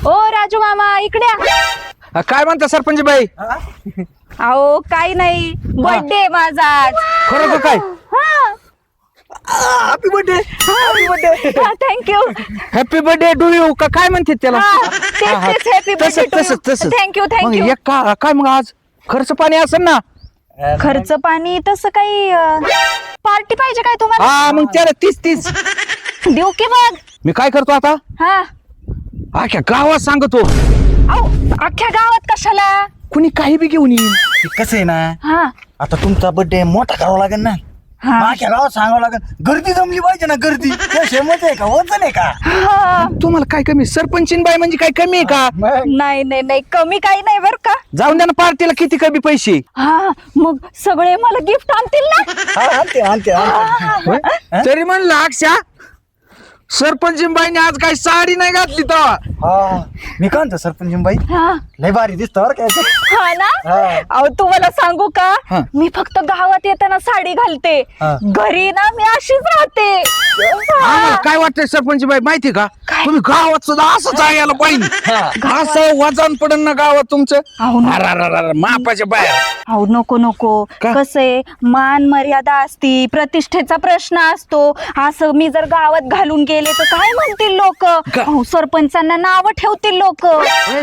ओ राजू मामा इकडे काय म्हणता सरपंच बाई? अहो काही नाही बर्थडे माझा आज. खरं का काय? Happy birthday thank you. Happy birthday do you का काय म्हणते त्याला? Happy birthday. Thank you thank you. एक काय मग आज खर्च पाणी असेल ना? खर्च पाणी तसं काही पार्टी पाहिजे काय तुम्हाला? हा मग त्याला 30 देऊ की मग. मी काय करतो आता? हा अख्ख्या गावात सांगतो, अहो अख्ख्या गावात कशाला? कुणी काही बी घेऊन येईल. कसं आहे ना, हा आता तुमचा बर्थडे मोठा करावा लागेल ना, हा माझ्या गावात सांगावं लागेल. गर्दी जमली पाहिजे ना, गर्दी शेमच आहे का वजन आहे का? हा. तुम्हाला काय कमी? सरपंचीन बाई म्हणजे काय कमी आहे का? नाही नाही नाही कमी काही नाही बर का. जाऊन द्या ना, पार्टीला किती कमी पैसे. हा मग सगळे मला गिफ्ट आणतील ना. आणते तरी म्हणलं अक्षा सरपंचीन बाईने आज काही साडी नाही घातली तर. हा मी काय म्हणतो सरपंच बाई, हा लय भारी दिसतो बरं काय. हा ना. हा. अहो तुम्हाला सांगू का, हा. मी फक्त गावात येताना साडी घालते, हा. घरी ना मी अशीच राहते. आम्हाला काय वाटतंय सरपंच बाई माहिती का, तुम्ही गावात सुद्धा असंच आहे यायला पाहिजे. असं वजन पडन ना गावात तुमचं. अहो नको. अरे मापाच्या बाहेर. अहो नको नको. का? कसंय, मान मर्यादा असती, प्रतिष्ठेचा प्रश्न असतो. असं मी जर गावात घालून गेले तर काय म्हणतील लोक? का? सरपंचांना नाव ठेवतील लोक.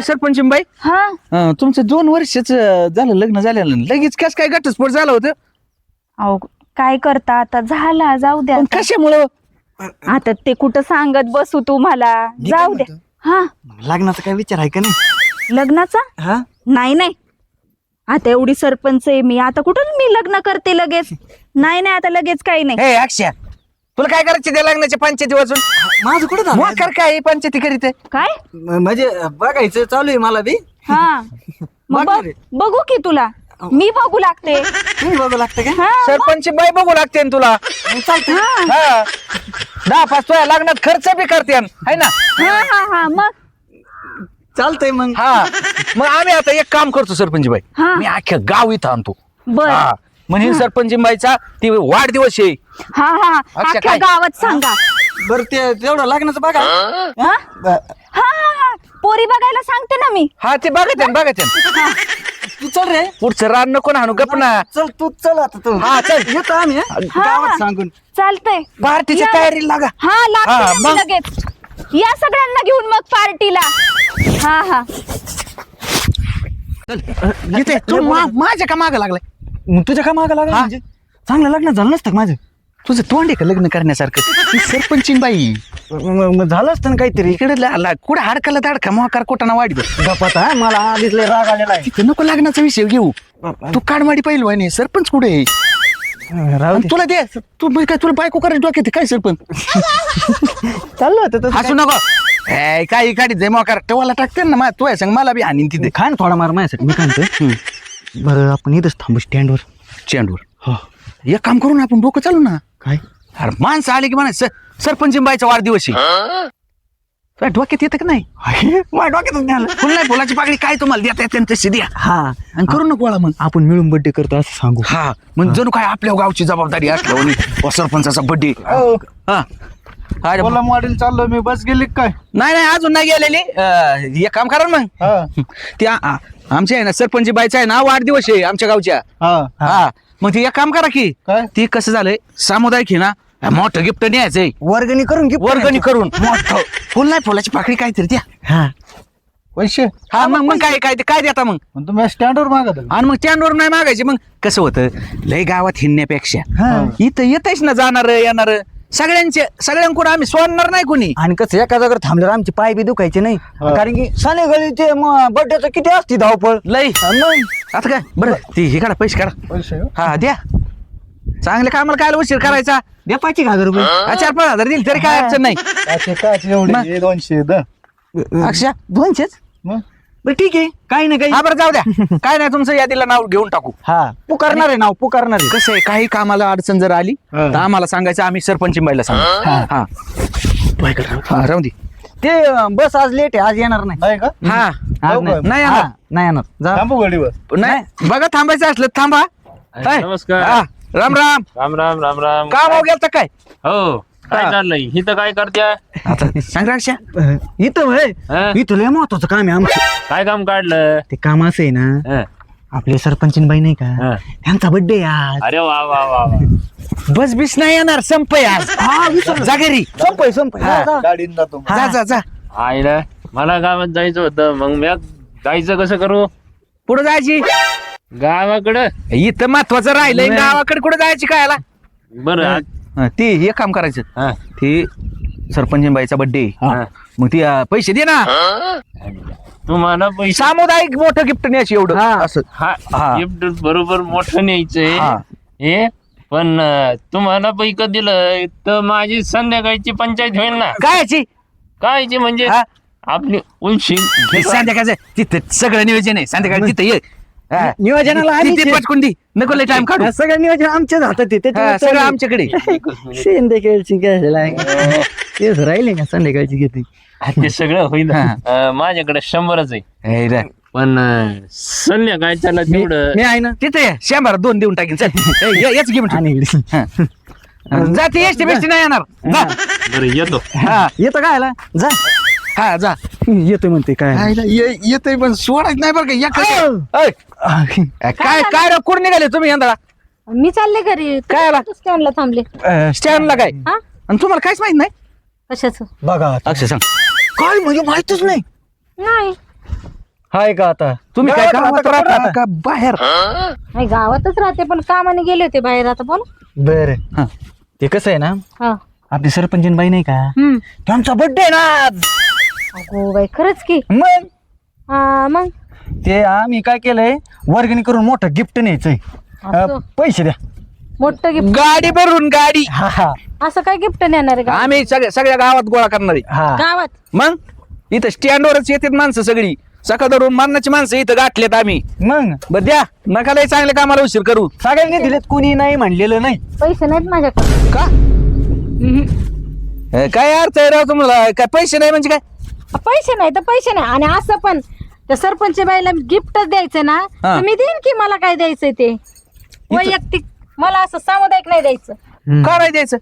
सरपंच बाई हा तुमचं 2 वर्षाच झालं लग्न झालं, लगेच कस काय घटस्फोट झाला होतं? अहो काय करता आता, झाला जाऊ द्या पण आता. कशामुळं? आता ते कुठं सांगत बसू तुम्हाला, जाऊ द्या. हा लग्नाचा काय विचार आहे का नाही? लग्नाचा हा नाही नाही, आता एवढी सरपंच आहे मी, आता कुठं मी लग्न करते लगेच? नाही नाही आता लगेच काही नाही. हे अक्षय, तुला काय करायचं त्या लग्नाच्या पंचायती वाजून? माझं कुठं झालं? मोकर काय पंचायती करीत आहे? काय? म्हणजे बघायचं चालू आहे मला बी. हा मग बघणार आहे. बघू की तुला मी बघू लागते. तुम्ही बघू लागतं का? हा, सरपंच बाई बघू लागते ना तुला. चालतंय. हा, 10-5 तुझ्या लग्नात खर्च बी करते है ना? हा, हा, हा, मग चालतंय मग. हा मग आम्ही आता एक काम करतो सरपंच बाई, हा. मी अख्ख्या गाव इथं आणतो. बर. हा, म्हणजे सरपंच बाईचा ती वाढदिवस आहे. हा हा अच्छा, अख्ख्या काय? गावात सांगा. बरं ते तेवढं लग्नाचं बघा. हा हा हा, पोरी बघायला सांगते ना मी. हा ते बघत तू चल रे. पुढचं रान नको ना हाणू, गप ना. चल तू चल आता तू. हा, चल. येतो आम्ही हा? गावात सांगून. चालतंय. पार्टीची या. तयारी लागा. हा हा, लागते मग? लगेच. या सगळ्यांना घेऊन मग पार्टीला. हा हा इथे तू माझ्या का मागं लागलाय? मग तुझ्या काय मागं लागला? हा? म्हणजे चांगलं लग्न झालं नसतं का माझं? तुझं तोंड आहे का लग्न करण्यासारखं? ती सरपंचीन बाई मग झालं असतं ना काहीतरी. इकडे कुठं हाडकाला दाडका मोकार कोटाना वाढ गपात हा, मला आधीच लय राग आलेला आहे. तिथं नको लग्नाचा विषय घेऊ. तू काडमाडी पहिलवानी, सरपंच कुठे आहे? राहू आणि तुला दे तू म्हणजे काय, तुला बायको करायची डोक्यात आहे काय सरपंच? चाललं होतं तसं हसू नको. ए, काही काढी जय मोकार टवाला टाकते ना, तू आहे सांग मला बी आणीन तिथे. खा ना थोडा मार माझ्यासाठी. मी काय म्हणतो, बरं आपण इथंच थांबू स्टँडवर. चेंडूर हो, एक काम करू ना आपण, डोकं चालू ना. काय? अरे माणसं आले की म्हणा सरपंच बाईचा वाढदिवस आहे. तुला डोक्यात येतं का नाही? माझ्या डोक्यातच नाही आलं. फुल नाही फुलाची पाकळी काय तुम्हाला देता येते तशी द्या, हा आणि करू नको गोळा मग. आपण मिळून बर्थडे करतो असं सांगू. हा मग जणू काय आपल्या गावची जबाबदारी असल्यावर सरपंचाचा बर्थडे. हा अरे मॉडेल चाललो मी, बस गेली काय? नाही अजून नाही गेलेली. एक काम करा ना मग, त्या आमच्या आहे ना सरपंच बाईचा आहे ना वाढदिवस आहे आमच्या गावच्या. हा मग ती एक काम करा की, काय? ती कसं झालंय सामुदायिक आहे ना, मोठं गिफ्ट न्यायचंय. वर्गणी करून घे. वर्गणी करून मोठं फुल नाही फुलाची पाकळी काहीतरी द्या. हा पैसे. हा मग काय देता मग? तुम्ही स्टँडवर मागत. आणि मग स्टँडवर नाही मागायचे. मग कसं होतं, लय गावात हिंडण्यापेक्षा हा. इथं येतेच ना, जाणार येणार सगळ्यांकडून आम्ही सोडणार नाही कोणी. आणि कसं एका जागेवर थांबल्यावर आमचे पाय बी दुखायचे नाही, कारण की सने गळीचे बर्थडेचं किती असते धावपळ. लय आता काय बरं, ती हे काढा, पैसे काढा. पैसे हा द्या, चांगल्या कामाला काय उशीर करायचा. द्या 5,000 रुपये. 4-5 दिली तरी काय अडचण नाही. 200 अक्षय 200च. बरं ठीक आहे, काही ना काही. हा बरं जाऊ द्या, काय नाही तुमचं यादीला नाव घेऊन टाकू. हा पुकारणार आहे, नाव पुकारणार आहे. कसं आहे, काही कामाला अडचण जर आली तर आम्हाला सांगायचं, आम्ही सरपंच बाईला सांगू. हा राहू दे. ते बस आज लेट आहे, आज येणार नाही. हा आज नाही येणार. नाही येणार. जा. नाही बघा, थांबायचं असलं थांबा. काय? नमस्कार. हा, राम राम. राम राम राम राम. काम हो गेलं काय? हो काय चाललंय इथं काय करत्या? आता सांग राक्षा. इथं होय. हा? इथं लय महत्वाचं काम आहे आमचं. काय काम काढलं? ते काम असं आहे ना, हं, आपले सरपंचीन बाई नाही का, हं. त्यांचा बर्थडे आज. अरे वा वा वा वा. बस बिस नाही येणार, संप आहे आज. जा घरी. संपय संपय. हा. हा. जा जा. आईला मला गावात जायचं होतं, मग मी जायचं कसं करू? पुढे जायची. गावाकडं. इथं महत्वाचं राहिलंय, गावाकडे कुठे जायची काय आला. बरं. ते हे काम करायचं. हा, ते सरपंच बाईचा बर्थडे. हा. मग ती पैसे दे ना. तुम्हाला पैसे सामुदायिक मोठं गिफ्ट न्यायची एवढं असं. हा हा. गिफ्ट बरोबर मोठं न्यायचंय हा. हे, पण तुम्हाला पैक दिलं तर माझी संध्याकाळची पंचायत होईल ना. काय याची कायची म्हणजे हा? आपली उंची संध्याकाळचं तिथं सगळं नियोजन आहे. संध्याकाळी तिथं ये. हा. नियोजनाला आम्हीच तिथे आहे. पटकून दे, नको लय टाइम काढू. सगळं नियोजन आमच्याच हातात आहे. हा, त्याच्यामुळे सगळं चालू. आमच्याकडे. संध्याकाळची काय तेच राहिले का संध्याकाळची घेते. ते सगळं होईल. हा. माझ्याकडे 100च आहे, हे रे. पण संध्याकाळच्याला तेवढं मी आहे ना. तिथे ये, 100 2 देऊन टाकीन. चल येच घे आणि इकडे. जा. ती एसटी बेस्टी नाही येणार. जा. बरं येतो. हा येतं काय आला जा. हा जा. येतोय म्हणते काय. येतोय पण सोडायच नाही बरं का. या काय काय काय रे, कुठं निघाले तुम्ही यंदा? मी चालले घरी. काय आला? स्टँडला थांबले. स्टँडला काय? हा आणि तुम्हाला काहीच माहित नाही? कशाचं? बघा आता. अक्षय सांग. काय म्हणजे माहितच नाही. नाही हाय का आता तुम्ही काय गावात गावात राहता राहता का बाहेर? नाही, गावातच राहते पण कामाने गेले होते बाहेर. आता बोल. बर. हा. ते कसं आहे ना, हा. आपली सरपंचीन बाई नाही का, हम्म. त्यांचा बर्थडे ना आज. अगो बाई, खरंच की. मग हा मग ते आम्ही काय केलंय, वर्गणी करून मोठं गिफ्ट न्यायचंय. असं? पैसे द्या. मोठं गिफ्ट. गाडी भरून गाडी हा हा असं काय गिफ्ट नेणार आहे का आम्ही सगळ्या गावात गोळा करणार आहे. हा. गावात? मग इथं स्टँडवरच येतात माणसं सगळी. सकाळ धरून मरणाची माणसं इथं गाठलेत आम्ही. मग बरं द्या, नका लय चांगल्या कामाला उशीर करू. सगळ्यांनी दिलेत, कोणी नाही म्हणलेलं नाही. पैसे नाहीत माझ्याकडे. का? काय अर्थ आहे राव तुम्हाला? काय पैसे नाही म्हणजे काय? पैसे नाही तर पैसे नाही. आणि असं पण त्या सरपंच बाईला गिफ्टच द्यायचं ना, हा. तर मी देईन की. मला काय द्यायचंय ते वैयक्तिक. मला असं सामुदायिक नाही द्यायचं. का नाही द्यायचं?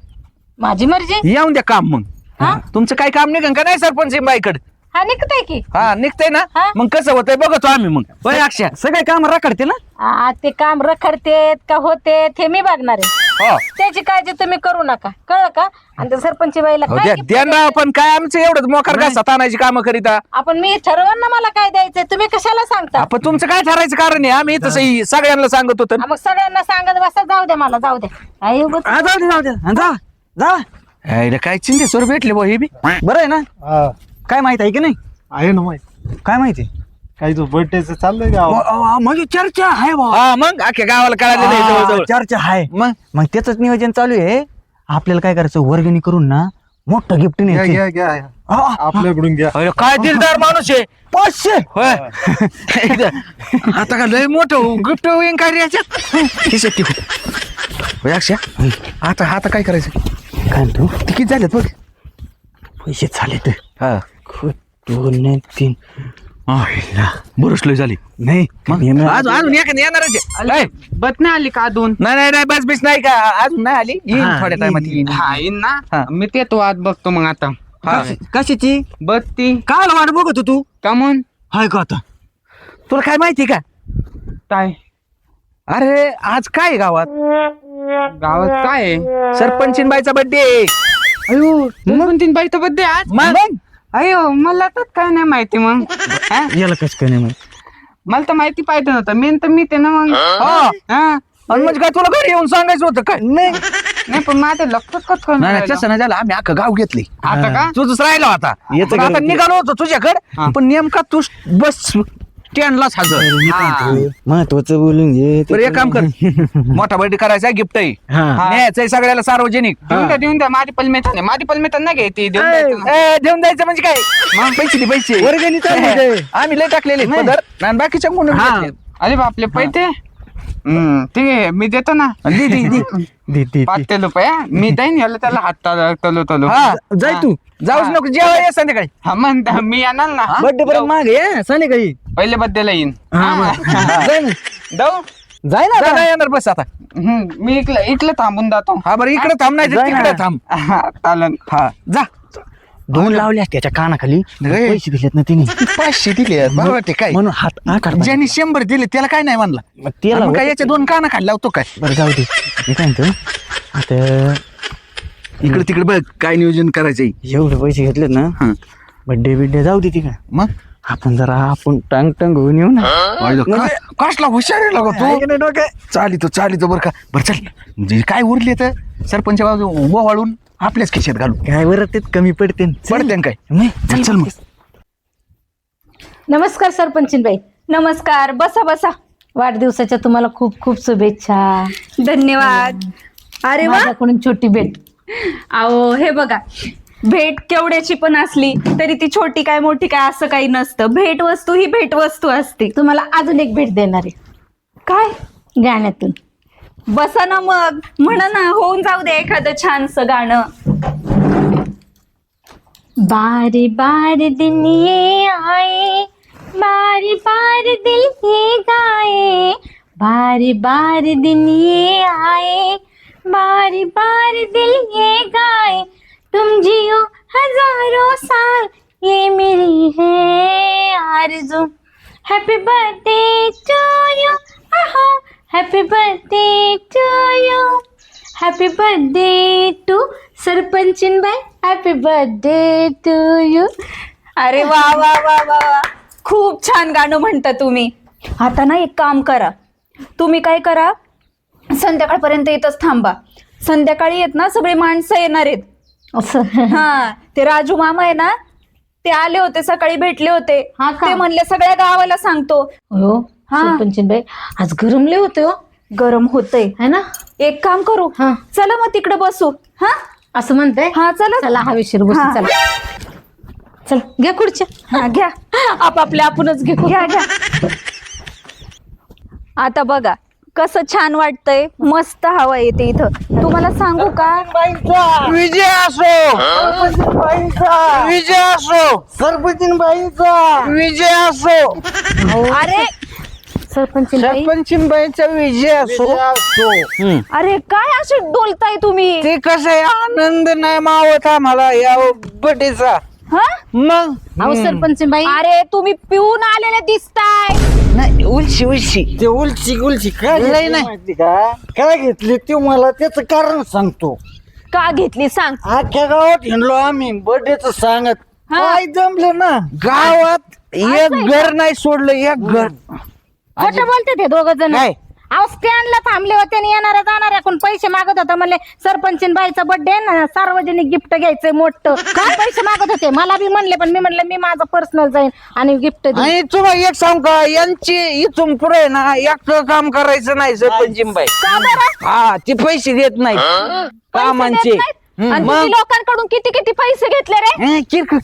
माझी मर्जी. येऊन द्या काम मग. हा? तुमचं काय काम निघन का नाही सरपंच बाईकडे? हा निघतंय की. हा निघतंय ना. हा. मग कसं होतंय बघतो आम्ही. मग होय अक्षय? सगळे काम राखडते ना. ते काम रखडतेत का होते हे मी बघणार आहे. हो. त्याची काळजी तुम्ही करू नका, कळलं का? आणि त्या सरपंच बाईला हो, काय द्या gift द्या ना. द्यायचं? पण काय आमचं एवढं मोकार घासात आणायची कामं करीता? आपण मी ठरवून ना मला काय द्यायचंय. तुम्ही कशाला सांगता? आपण तुमचं काय ठरायचं कारण आहे? आम्ही तसं सगळ्यांना सांगत होतो. मग सगळ्यांना सांगत बसा. जाऊ द्या, मला जाऊ द्या. आई उगाच. हा, जाऊ दे जाऊ दे. हा, जा जा. अरे काय चिंते सर भेटले बा हे बी. बरं आहे ना. काय माहित आहे की नाही? आहे ना माहित. काय माहिती? काही जो बर्थडेच चाललंय गावात. म्हणजे चर्चा आहे बा. हा मग अख्ख्या गावाला कळालेलं आहे जवळजवळ. चर्चा आहे. मग मग त्याच नियोजन चालू आहे. आपल्याला काय करायचं, वर्गणी करून ना मोठं गिफ्ट घ्या न्यायचं. घ्या घ्या आपल्याकडून घ्या. अरे काय दिलदार माणूस आहे. 500. होय. आता का लय मोठं गिफ्ट होईन काय रे याच्यात? खिशात ठेवू. होय अक्षय, आता काय करायचं? काय तू ते किती झालेत बघ. पैसे झाले तर हा 2 3 बरंच लय झाली. नाही मग अजून एखादी येणारच आहे. बत नाही आली का अजून? नाही बस बीस नाही का अजून नाही आली. येईल हा, थोड्या टायमात येईल. हा येईन ना. हा. मी तेच वाट बघतो मग आता. हा. कशाची बत्ती काय वाट बघत तू? का म्हणून हाय का आता? तुला काय माहिती का? काय अरे आज काय आहे गावात? गावात काय आहे? सरपंचीन बाईचा बर्थडे. अयो तीन बाईचा बर्थडे आज. मग अयो मला तर काय नाही माहिती मग. हा? याला कस काय नाही माहित? मला तर माहिती पाहिजे नव्हतं. मेन तर मी ते ना मग. हा. हा. आणि म्हणजे काय तुला घरी येऊन सांगायचं होतं काय? नाही पण माझ्या लक्षात कस काय नाही नाही तसं नाही झालं. आम्ही अख्खं गाव घेतली. राहिलं? आता का? तुझंच राहिलो आता. येतं पण आता घरात. निघालो होतो तुझ्याकडे, पण नेमका तू बस स्टँडलाच हजर. महत्वाचं बोलून घे. बरं एक काम कर. मोठा बर्थडे करायचा गिफ्ट आहे. हा. न्यायचंय सगळ्याला सार्वजनिक. देऊन द्या माझी पलमेत माझी पलमेत नाही घ्यायची. देऊन द्यायचं ना. देऊन द्यायचं म्हणजे काय? मग पैसे दे पैसे. वर्गणी चालू आहे. आम्ही लय टाकलेले नाही. पदर आणि बाकीच्या कोण अरे बापले पैसे. ठीक आहे मी देतो ना. दे 5 रुपये. मी देईन याला त्याला हात तलो. हा जाय तू. जाऊच नको. जेव्हा ये संध्याकाळी. हा म्हणता मी येणार ना. बर्थडे पर्यंत माग ये संध्याकाळी. पहिले बद्दल येईन. जाय ना. जाऊ. जाय ना जा, आता. नाही येणार बस आता. मी इकडे थांबून जातो. हा बरं इकडे थांब नाही जाय ना. तिकडे थांब. हा, चालेल. हा जा. 2 लावल्या त्याच्या कानाखाली नाही. पैसे दिलेत ना तिने 500 दिले बरोबर ते काय म्हणून हात आकार ज्यांनी 100 दिले त्याला काय नाही म्हणला. मग त्याला मग काय याच्या 2 काना खाल्ला होतो काय. बरं जाऊ दे मी काय म्हणतो आता इकडे तिकडे बघ काय नियोजन करायचंय. एवढे पैसे घेतलेत ना हं. बड्डे जाऊ दे ती का मग आपण जरा टंग टंग होऊन येऊ ना पाहिलं काय कसला हुशार आहे लागा तू. चालितो बरं का. बरं चल म्हणजे काय उरले तर सरपंच बाजू वाळून आपल्याच खिशात घालू. काय बरं ते कमी पडते पडते काय. चल चल मग. नमस्कार सरपंचीनबाई. नमस्कार. बसा बसा. वाढदिवसाच्या तुम्हाला खूप खूप शुभेच्छा. धन्यवाद. अरे वा. माझ्याकडून छोटी भेट. अहो हे बघा, भेट केवढ्याची पण असली तरी ती छोटी काय मोठी काय असं काही नसतं. भेट वस्तू ही भेट वस्तू असते. तुम्हाला अजून एक भेट देणार आहे काय? गाण्यातून. बसा ना मग, म्हणा ना, होऊन जाऊ दे एखादं छानसं गाणं. बारी बार दिन ये आए, बारी बार दिल ये गाए, बारी बार दिन ये आए, बारी बार दिल ये गाए, तुम जियो हजारों साल ये मेरी है आरज़ू. Happy birthday to you, happy birthday to you, happy birthday to सरपंचीनबाई, हैप्पी बर्थडे टू यू. अरे वा वा वा वा वा, खूप छान गाणं म्हणता तुम्ही. आता ना एक काम करा, तुम्ही काय करा, संध्याकाळपर्यंत येतच थांबा. संध्याकाळी येत ना सगळी माणसं येणार आहेत. असं. हा, ते राजू मामा आहे ना, ते आले होते सकाळी, भेटले होते. हा का? ते म्हणले सगळ्या गावाला सांगतो. हो हा. सरपंचीनबाई आज गरमले होते हो, गरम होतंय. है ना. एक काम करू, हा. चला मग तिकडे बसू. हा असं म्हणते. हा चला. चला हवेशीर बसू. हा. चला चला घ्या खुर्च्या. हा घ्या, आपापल्या आपणच घेऊ. घ्या घ्या. आता बघा कसं छान वाटतंय, मस्त हवा येते इथं. तुम्हाला सांगू का, विजय असो विजय असो सरपंचीनबाईचा विजय असो अरे सरपंचीनबाई सरपंचीनबाईचा विजय असो. अरे काय असे डोलताय तुम्ही. ते कसं आहे, आनंद नाही मावत आम्हाला या बर्थडेचा. हा मग अहो सरपंचीनबाई अरे तुम्ही पिऊन आलेले दिसताय. नाही उलशी ते उलशी काय नाही काय घेतली ते मला त्याचं कारण सांगतो. का घेतली सांग. अख्ख्या गावात हिंडलो आम्ही बर्थडेच सांगत. हा. काय जमलं ना गावात एक घर नाही सोडलं, एक घर. खोटं बोलते ते दोघ जण. काय? अहो स्टँडला थांबले होते आणि येणाऱ्या जाणाऱ्या कोण पैसे मागत होता. म्हणले सरपंचीनबाईचा बर्थडे ना, सार्वजनिक गिफ्ट घ्यायचंय मोठं. काय पैसे मागत होते मला बी म्हणले, पण मी म्हणलं मी माझं पर्सनल जाईन आणि गिफ्ट देईन. आणि तुम्हाला एक सांग का, यांची इथून पुढे ना एक काम करायचं नाही सरपंचीनबाई. का बरं? हा ते पैसे देत नाही कामांचे. पैसे देत नाहीत? आणि तुम्ही लोकांकडून किती किती पैसे घेतले रे. किरकोळ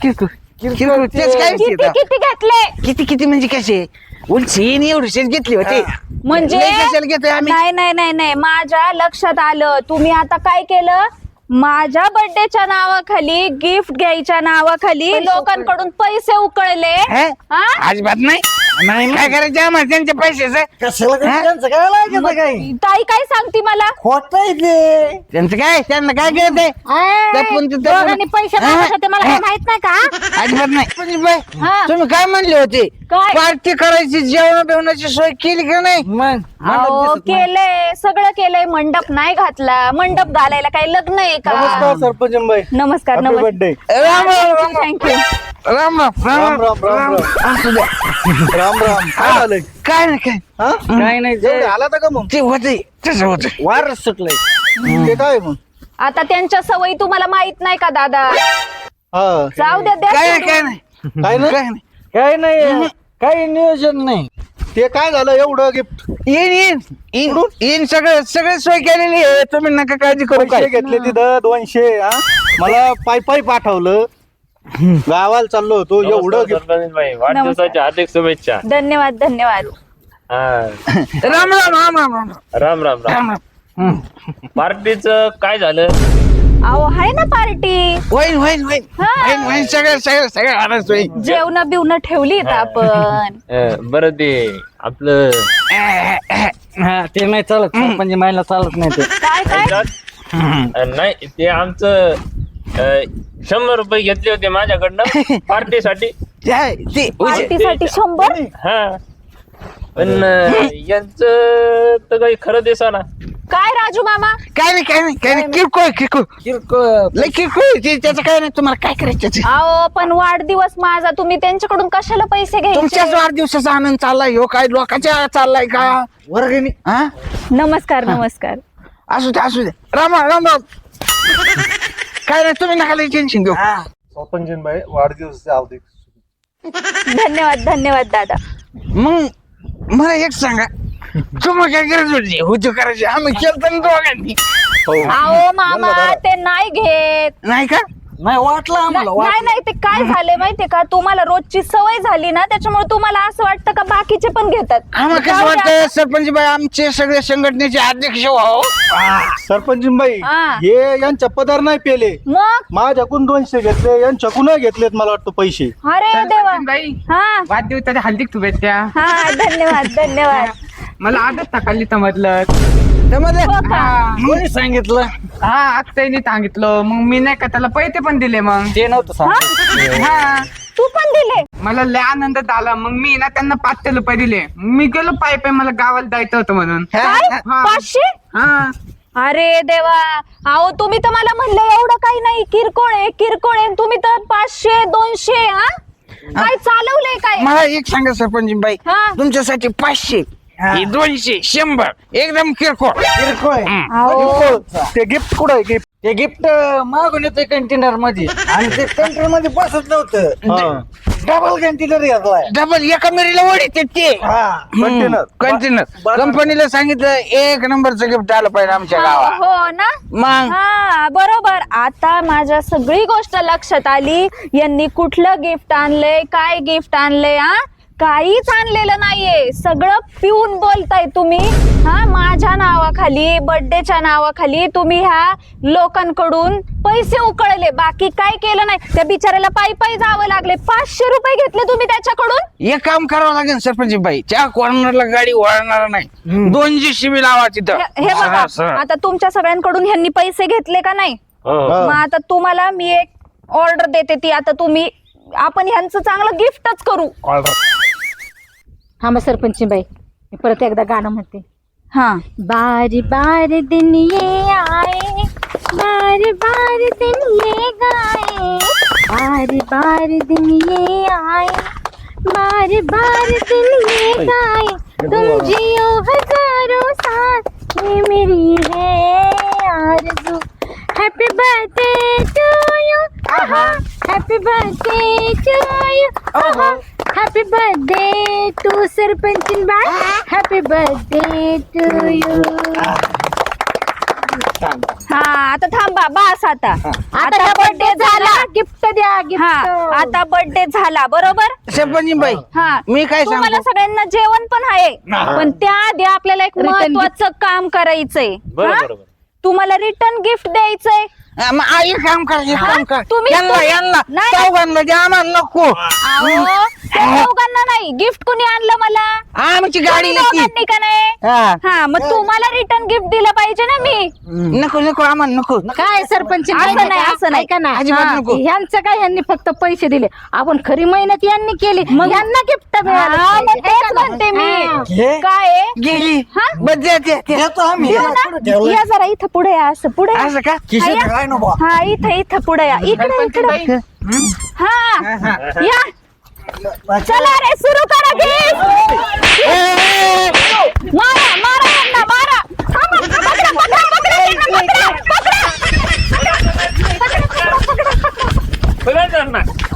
तेच काय किती विषय किती घेतले. किती म्हणजे कसे उलशी एवढीशीच घेतली होती. म्हणजे लय कशाला घेतोय आम्ही. नाही नाही नाही नाही, माझ्या लक्षात आलं. तुम्ही आता काय केलं, माझ्या बर्थडेच्या नावाखाली, गिफ्ट घ्यायच्या नावाखाली लोकांकडून पैसे उकळले. हे? हा? अजिबात नाही. काय करायचं आम्हाला त्यांच्या पैशाचं. ताई काय सांगती मला. त्यांचं काय, त्यांना काय कळतंय. दोघांनी पैसे मागत होते मला काय माहित नाही का. अजिबात नाही. हा. तुम्ही काय म्हणले होते, काय? पार्टी करायची, जेवण बिवणाची सोय केली का नाही. मग अहो, केलंय, सगळं केलंय. मंडप नाही घातला. मंडप घालायला काही लग्न आहे का. सरपंचबाई. नमस्कार Happy birthday. Ram Ram thank you. Ram Ram Ram असू द्या. राम राम. काय झालंय? काय नाही काय हा? काय नाही एवढे आला होता का मग? ते होते तसं होत. वार सुटलंय ते काय मग? आता त्यांच्या सवयी तुम्हाला माहित नाही का दादा. हा. जाऊ द्या, द्या काय सोडून. काय नाही काय नाही? काय नाही काय नाही, काही नियोजन नाही. ते काय झालं एवढं गिफ्ट येईन सगळं सोय केलेली आहे. तुम्ही नका काळजी करू. पैसे काय घेतले तिथं 200. हा? मला पायी पाठवलं. गावाला चाललो होतो, एवढं गिफ्ट. सरपंचीनबाई वाढदिवसाच्या हार्दिक शुभेच्छा. धन्यवाद धन्यवाद. हा. राम राम राम राम राम राम राम राम. राम. पार्टीच काय झालं. अहो आहे ना पार्टी. होईन सगळं आनंद होईल. जेवण बिवणं ठेवली आपण. बरं ते आपलं हा ते नाही चालत सरपंच बाईला चालत नाही ते. काय काय नाही ते आमचं 100 रुपये घेतले होते माझ्याकडनं पार्टीसाठी. पार्टीसाठी 100? हा पण यांचं तर काही खरं दिसा ना. काय राजू मामा? काय नाही किरकोळ लय किरकोळ त्याचं काय नाही. तुम्हाला काय करायचं अहो पण वाढदिवस माझा, तुम्ही त्यांच्याकडून कशाला पैसे तुमच्याच घ्यायचे? वाढदिवसाचा आनंद चाललाय हो, काय लोकांच्या चाललाय का वर्गणी हा नमस्कार नमस्कार. असू दे राम राम. काय नाही तुम्ही नका टेन्शन घेऊ. सरपंचीनबाई वाढदिवसाचे हार्दिक धन्यवाद धन्यवाद दादा. मग मला एक सांगा, तुम्हाला काय गरज होती हुजू करायची? आम्ही केलं ना दोघांनी. अहो मामा ते नाही घेत. नाही का? नाही वाटलं आम्हाला नाही नाही ते काय झाले माहितीये का, तुम्हाला रोजची सवय झाली ना, त्याच्यामुळे तुम्हाला असं वाटतं का बाकीचे पण घेतात. आम्हाला कसं जाऊ द्या. वाटतं सरपंच बाई आमचे सगळे संघटनेचे अध्यक्ष व्हावं. सरपंचीनबाई हा. हे यांच्या पदार नाही पेले, मग माझ्याकडून 200 घेतले, यांच्याकडून घेतलेत मला वाटतं पैसे. अरे देवा. बाई हा वाढदिवसाच्या हार्दिक शुभेच्छा. हा धन्यवाद धन्यवाद. मला आजच सकाळी समजलं. समजलं? हो का? कोणी सांगितलं हा अक्षयने सांगितलं, मग मी नाही का त्याला पैसे पण दिले. मग ते नव्हतं सांगितलं. हा तू पण दिले? मला लय आनंद झाला. मग मी ना त्यांना 500 रुपये दिले. मी गेलो पाय मला गावाला जायचं होतं म्हणून. काय हा. 500? हा अरे देवा. अहो तुम्ही तर मला म्हणले एवढं काही नाही, किरकोळ आहे. तुम्ही तर 500 200. हा काय चालवलंय काय? मला एक सांगा सरपंच बाई, हा. तुमच्यासाठी 500 हे 200 100 एकदम किरकोळ. किरकोळ आहे. अहो ते गिफ्ट कुठं आहे गिफ्ट? ते गिफ्ट मागून येतोय कंटेनर मध्ये आणि ते कंटेनर मध्ये बसत नव्हतं. डबल कंटेनर घेतलाय. डबल एका मेरीला ओढीते ते कंटेनर कंटेनर. कंपनीला सांगितलं 1 नंबरचं गिफ्ट आलं पाहिजे आमच्या गावात. हो ना. मग हा बरोबर. आता माझ्या सगळी गोष्ट लक्षात आली. यांनी कुठलं गिफ्ट आणलंय, काय गिफ्ट आणलंय? हा काहीच आणलेलं नाहीये, सगळं पिऊन बोलताय तुम्ही. हा माझ्या नावाखाली, बर्थडेच्या नावाखाली तुम्ही ह्या लोकांकडून पैसे उकळले, बाकी काय केलं नाही. त्या बिचाऱ्याला पायी जावं लागले. 500 रुपये घेतले तुम्ही त्याच्याकडून. एक काम करावं लागेल सरपंच बाई, त्या कॉर्नरला गाडी वळणार नाही. 200 शिबी लावा तिथं. हे बघा आता तुमच्या सगळ्यांकडून ह्यांनी पैसे घेतले का नाही? मग आता तुम्हाला मी एक ऑर्डर देते, ती आता तुम्ही आपण ह्यांचं चांगलं गिफ्टच करू. हा मग सरपंच बाई मी परत एकदा गाणं म्हणते. हा बारी बारी दिन ये आए, बारी बारी दिन ये गाए, बारी बारी दिन ये आए, बारी बारी दिन ये गाए, तुम जियो हजारों साल, ये मेरी है आरज़ू. Happy birthday to you, happy birthday to you, happy birthday to sarpanch बाई, हैप्पी बर्थडे टू यू. हा आता थांबा बस. आता बर्थडे झाला, गिफ्ट द्या हा गिफ्ट. आता बर्थडे झाला बरोबर. सरपंच बाई हा मी काय तुम्हाला सांगू? सगळ्यांना जेवण पण आहे, पण त्याआधी आपल्याला एक Return महत्वाचं काम करायचंय. बरोबर. तुम्हाला रिटर्न गिफ्ट द्यायचंय. मग एक काम करा, एक काम करा. तुम्ही- यांना नाही. चौघांना द्या, आम्हाला नको. अहो, त्या दोघांना नाही, गिफ्ट कोणी आणलं मला? आमची गाडी तुम्ही येते. दोघांनी का नाही? हा. हा मग तुम्हाला रिटर्न गिफ्ट दिलं पाहिजे ना मी. नको आम्हाला नको. काय सरपंच असं नाही, असं नाही. ऐका ना, अजिबात हा, नको. ह्यांचं काय, ह्यांनी फक्त पैसे दिले, आपण खरी मेहनत यांनी केली, मग यांना गिफ्ट हा, मग तेच म्हणते मी. घे. काय आहे? गेली हा? बद्दे देतो आम्ही. देऊ ना? या जरा इथं पुढे या, असं पुढे या. असं का? खिशात हा, या. काय नको. हा इथं पुढे या. इकडे हा या. चला रे सुरू करा गिफ्ट. मारा